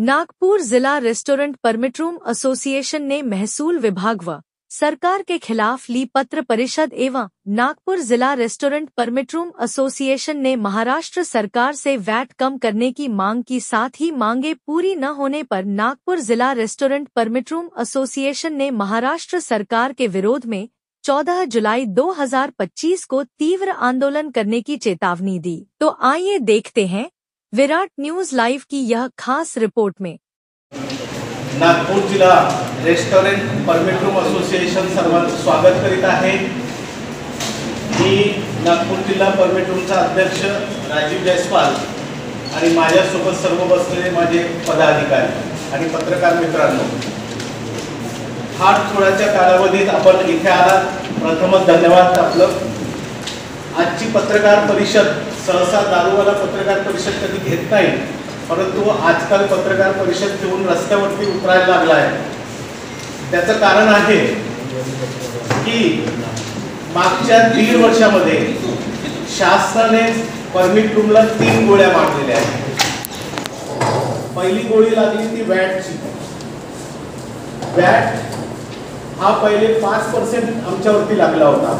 नागपुर जिला restaurant permit room association ने महसूल विभाग व सरकार के खिलाफ ली पत्र परिषद एवं नागपुर जिला रेस्टोरेंट परमिट रूम एसोसिएशन ने महाराष्ट्र सरकार से वैट कम करने की मांग की। साथ ही मांगे पूरी न होने पर नागपुर जिला रेस्टोरेंट परमिट रूम एसोसिएशन ने महाराष्ट्र सरकार के विरोध में 14 जुलाई 2025 को तीव्र आंदोलन करने की चेतावनी दी। तो आइए देखते हैं विराट न्यूज लाइव की यह खास रिपोर्ट में। नागपूर जिला रेस्टोरेंट परमिट रूम असोसिएशन सर्वांचं स्वागत करीत आहे। मी नागपूर जिल्हा परमिट रूमचा अध्यक्ष राजीव जयस्वाल आणि माझ्यासोबत सर्व बसलेले माझे पदाधिकारी आणि पत्रकार मित्रांनो, हा थोड्याच्या कालावधीत आपण इथे आलात, प्रथमच धन्यवाद आपलं। आजची पत्रकार परिषद सहसा दारूवाला पत्रकार परिषद कधी घेत नाही, परंतु आजकाल पत्रकार परिषद घेऊन रस्त्यावरती उतरायला लागला आहे। त्याचं कारण आहे की मागच्या 1.5 वर्षामध्ये शासनाने परमिट रूमला 3 गोळ्या मारलेल्या आहेत। पहिली गोळी लागली ती वॅटची। वॅट हा पहिले 5% आमच्यावरती लागला होता।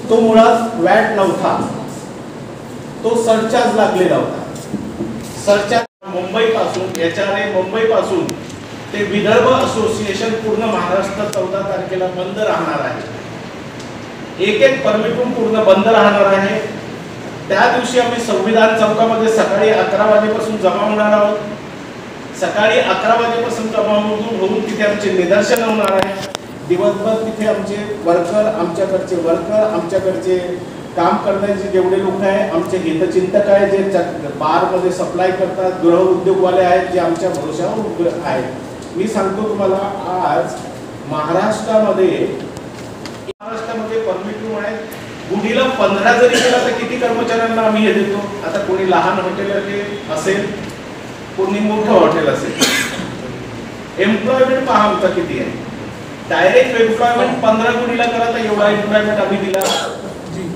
तो मुळात वॅट नव्हता, तो सरचार्ज लागलेला होता। सरचार्ज मुंबई पासून ते विदर्भ असोसिएशन पूर्ण महाराष्ट्र 14 तारखेला बंद राहणार आहे। एक परमिट रूम पूर्ण बंद राहणार आहे। त्या दिवशी आम्ही संविधान चौकामध्ये सकाळी 11 वाजेपासून जमा होणार आहोत। सकाळी 11 वाजेपासून जमा होऊन तिथे आमचे निदर्शन होणार आहे। दिवसभर तिथे आमचे वर्कर, आमच्याकडचे काम करण्याचे जेवढे लोक आहे, आमचे हितचिंतक आहे, जे बार मध्ये सप्लाय करतात, गृह उद्योगवाले आहेत, जे आमच्या भरोशावर आहेत। मी सांगतो तुम्हाला, आज महाराष्ट्रामध्ये परमिट रूम आहे। गुढीला 15 जरी केला तर किती कर्मचाऱ्यांना आम्ही हे देतो। आता कोणी लहान हॉटेल असेल, कोणी मोठं हॉटेल असेल, एम्प्लॉयमेंट पहा आमचा किती आहे। डायरेक्ट एम्प्लॉयमेंट 15 गुढीला करा तर एवढा एम्प्लॉयमेंट आम्ही दिला।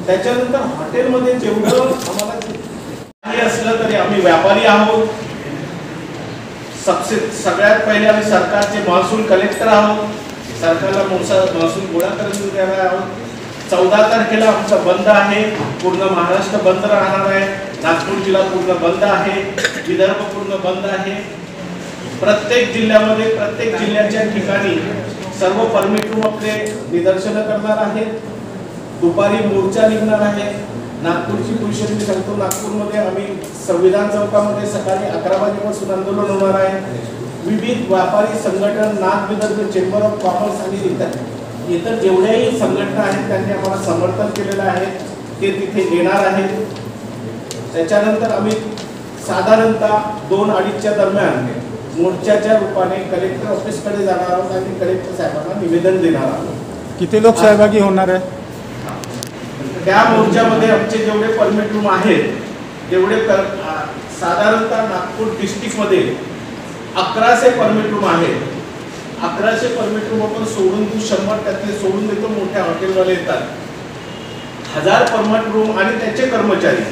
त्याच्यानंतर हॉटेलमध्ये जेवढं आम्हाला काही असलं तरी आम्ही व्यापारी आहोत। सगळ्यात पहिले आम्ही सरकारचे महसूल कलेक्टर आहोत। सरकारला महसूल गोळा करून देणार आहोत। 14 तारखेला आमचं बंद आहे, पूर्ण महाराष्ट्र बंद राहणार आहे। नागपूर जिल्हा पूर्ण बंद आहे, विदर्भ पूर्ण बंद आहे। प्रत्येक जिल्ह्यामध्ये, प्रत्येक जिल्ह्याच्या ठिकाणी सर्व परमिट रूम आपले निदर्शन करणार आहेत। दुपारी मोर्चा निघणार आहे। नागपूरची पोझिशन मी सांगतो, नागपूरमध्ये आम्ही संविधान चौकामध्ये सकाळी 11 वाजेपासून आंदोलन होणार आहे। विविध व्यापारी संघटन, Nag Vidarbha chamber of commerce आणि इतर जेवढ्याही संघटना आहेत त्यांनी आम्हाला समर्थन केलेलं आहे, ते तिथे येणार आहेत। त्याच्यानंतर आम्ही साधारणतः 2-2:30च्या दरम्यान मोर्चाच्या रूपाने कलेक्टर ऑफिसकडे जाणार आहोत आणि कलेक्टर साहेबांना निवेदन देणार आहोत। किती लोक सहभागी होणार आहे त्या मोर्चामध्ये? आमचे जेवढे परमिट रूम आहेत तेवढे साधारणतः नागपूर डिस्ट्रिक्ट मध्ये 1100 परमिट रूम आहेत। 1100 परमिट रूम आपण सोडून देऊ, 100% सोडून देतो। मोठ्या हॉटेलवाले येतात। 1000 परमिट रूम आणि त्याचे कर्मचारी,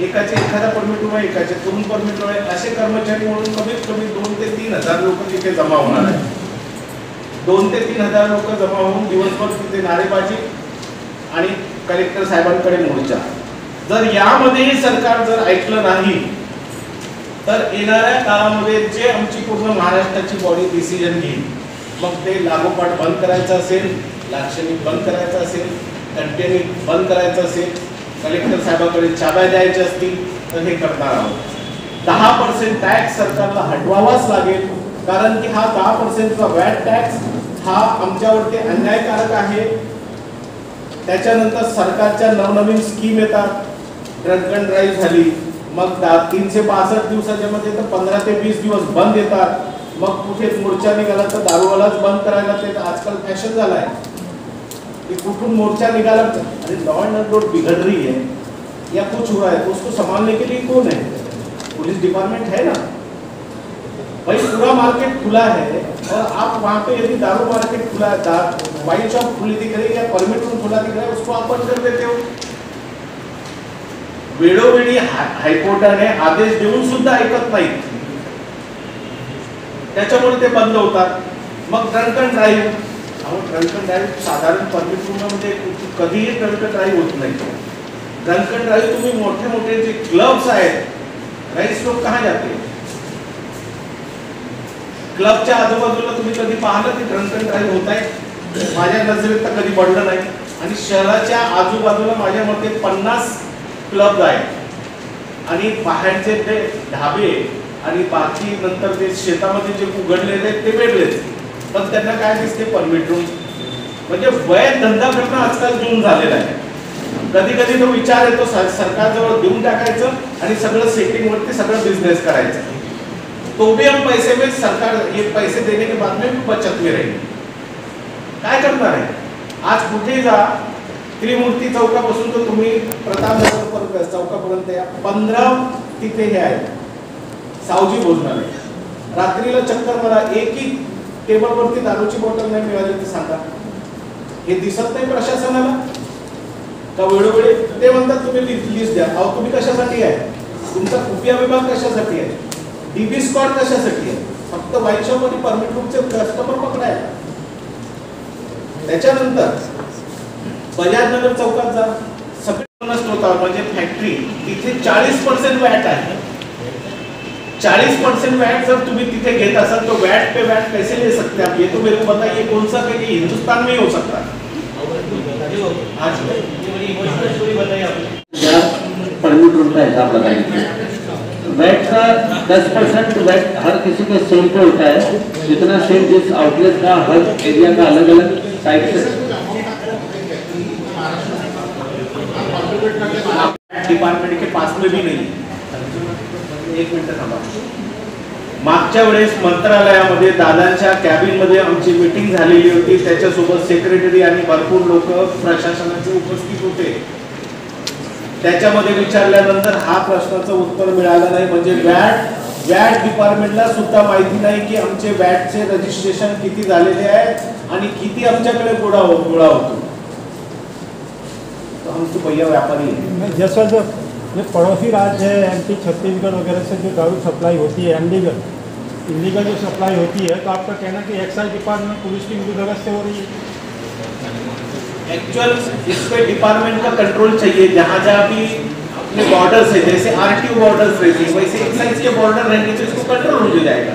एकाचे एखादा परमिट रूम आहे, एकाचे 2 परमिट रूम आहे, असे कर्मचारी म्हणून कमीत कमी 2 ते 3 हजार लोक तिथे जमा होणार आहेत। 2 ते 3 हजार लोक जमा होऊन दिवसभर तिथे नारेबाजी आणि कलेक्टर साहेबांकडे मोर्चा। जर यामध्येही सरकार जर ऐकलं नाही तर येणाऱ्या काळामध्ये जे आमची पूर्ण महाराष्ट्राची बॉडी डिसिजन घेईल, मग ते लागोपाठ बंद करायचं असेल, लाक्षणिक बंद करायचं असेल, कंटेनिंग बंद करायचं असेल, कलेक्टर साहेबांकडे चाब्या द्यायच्या असतील तर हे करणार आहोत। 10% टॅक्स सरकारला हटवावाच लागेल, कारण की हा 10%चा वॅट टॅक्स हा आमच्यावरती अन्यायकारक आहे। त्याच्यानंतर सरकारच्या नवनवीन स्कीम येतात। ड्रग अँड ड्राईव्ह झाली, मग 365 दिवसाच्या मध्ये तर 15 ते 20 दिवस बंद येतात। मग कुठे मोर्चा निघाला तर दारूवालाच बंद करायला, ते आजकाल फॅशन झालाय कि कुठून मोर्चा निकाला। अरे लॉ एंड ऑर्डर बिगड़ रही है या कुछ हुआ है तो उसको संभालने के लिए कौन है? पुलिस डिपार्टमेंट है ना भाई। पूरा मार्केट खुला है और आप वहाँ पे यदि दारू मार्केट खुला है, वाइन शॉप खुली दिख रही है या परमिट रूम खुला दिख रहा है, उसको आप बंद कर देते हो। वेळोवेळी हायकोर्टाने आदेश देऊन सुद्धा ऐकत नाहीत। त्याच्यामुळे ते बंद होतात. मग drunk and drive, drunk and drive साधारण परमिट रूममध्ये कधीही ड्रंक अँड ड्राईव्ह होत नाही. ड्रंक अँड ड्राईव्ह तुम्ही मोठे मोठे जे क्लब्स आहेत, रईस लोक कहाँ जाते, क्लबच्या आजूबाजूला तुम्ही कधी पाहिलं की ड्रंक अँड ड्राईव्ह होत आहे? माझ्या नजरेत तर कधी पडलं नाही. आणि शहराच्या आजूबाजूला माझ्या मते 50 क्लब आहेत आणि बाहेरचे ते ढाबे आणि बाकी नंतर ते शेतामध्ये जे उघडलेले आहेत ते वेगळेच, पण त्यांना काय दिसते परमिट रूम. म्हणजे वैध धंदा करणं आजकाल जून झालेला आहे. कधी कधी तो विचार येतो सरकारजवळ देऊन टाकायचं आणि सगळं सेटिंग वरती सगळं बिझनेस करायचं. तो भी हम पैसे में सरकार ये पैसे देने के बाद में बचत में रहेगी. काय करणार आहे? आज कुठेही जा, त्रिमूर्ती चौकापासून तर तुम्ही प्रतापनगर चौकापर्यंत या, 15 तिथे हे आहेत सावजी भोजनालय. रात्रीला चक्कर मारा, एकही टेबलवरती दारूची बॉटल नाही मिळाली तर सांगा. हे दिसत नाही प्रशासनाला का? वेळोवेळी ते म्हणतात तुम्ही लिस्ट द्या. अहो तुम्ही कशासाठी आहे? तुमचा खुफिया विभाग कशासाठी आहे? डीबी स्क्वॉड कशासाठी आहे? फक्त वाईन शॉप आणि परमिट रूमचे कस्टमर पकडायला. त्याच्यानंतर बजाजनगर चौकात जा, सगळे नष्ट होतात. म्हणजे फॅक्टरी तिथे 40% वॅट आहे. 40% वैट जब तुम्हें तिथे घेत असाल तो वैट पे वैट कैसे ले सकते हैं आप? ये तो मेरे को बताइए, कौन सा कि हिंदुस्तान में ही हो सकता है? आज परमिट रूम का हिसाब लगाएंगे. वैट का 10% वैट हर किसी के सेल पे होता है. जितना सेल जिस आउटलेट का हर एरिया का अलग अलग साइड से डिपार्टमेंट के पास में भी नहीं. एक मिनिट थांबा. मागच्या वेळेस मंत्रालयामध्ये दादांच्या कॅबिन मध्ये आमची मीटिंग झालेली होती. त्याच्यासोबत सेक्रेटरी आणि भरपूर लोक प्रशासनाचे उपस्थित होते. त्याच्यामध्ये विचारल्यानंतर हा प्रश्नाचं उत्तर मिळालं नाही. म्हणजे वॅट डिपार्टमेंटला सुद्धा माहिती नाही की आमचे वॅटचे रजिस्ट्रेशन किती झालेले आहेत आणि किती आमच्याकडे गोळा होतो. तो हम तो भैया व्यापारी है. जैसा जो पड़ोसी राज्य है एमपी छत्तीसगढ़ वगैरह से जो दारू सप्लाई होती है इलीगल जो सप्लाई होती है, तो आपका कहना कि एक्साइज डिपार्टमेंट पुलिस की मदद से हो रही है? एक्चुअल इस पे डिपार्टमेंट का कंट्रोल चाहिए. जहाँ जहाँ भी अपने बॉर्डर्स है, जैसे आरटीओ बॉर्डर्स रहती है वैसे एक्साइज के बॉर्डर रहेंगे तो इसको कंट्रोल हो जाएगा.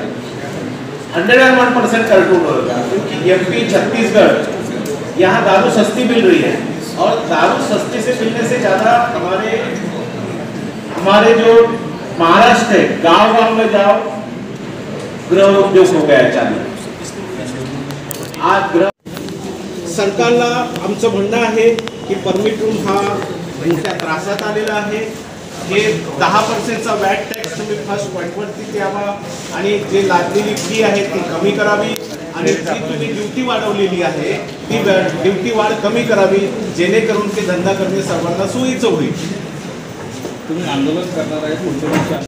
101% कंट्रोल होगा. क्योंकि एमपी छत्तीसगढ़ यहाँ दारू सस्ती मिल रही है और दारू सस्ती से मिलने से ज़्यादा हमारे जो महाराष्ट्र है, गांव में जाओ, गृह उद्योग हो गया चालू. आज सरकारला आमचं म्हणणं आहे की परमिट रूम हा मोठ्या त्रासात आलेला आहे. हे 10%चा वॅट टॅक्स तुम्ही फर्स्ट पॉईंटवरती द्यावा आणि जे लादलेली फी आहे ती कमी करावी आणि जी तुम्ही ड्युटी वाढवलेली आहे ती ड्युटी वाढ कमी करावी, जेणेकरून ते धंदा करणे सर्वांना सोयीचं होईल. तुम्ही आंदोलन करणार आहे पुढच्या वर्षी?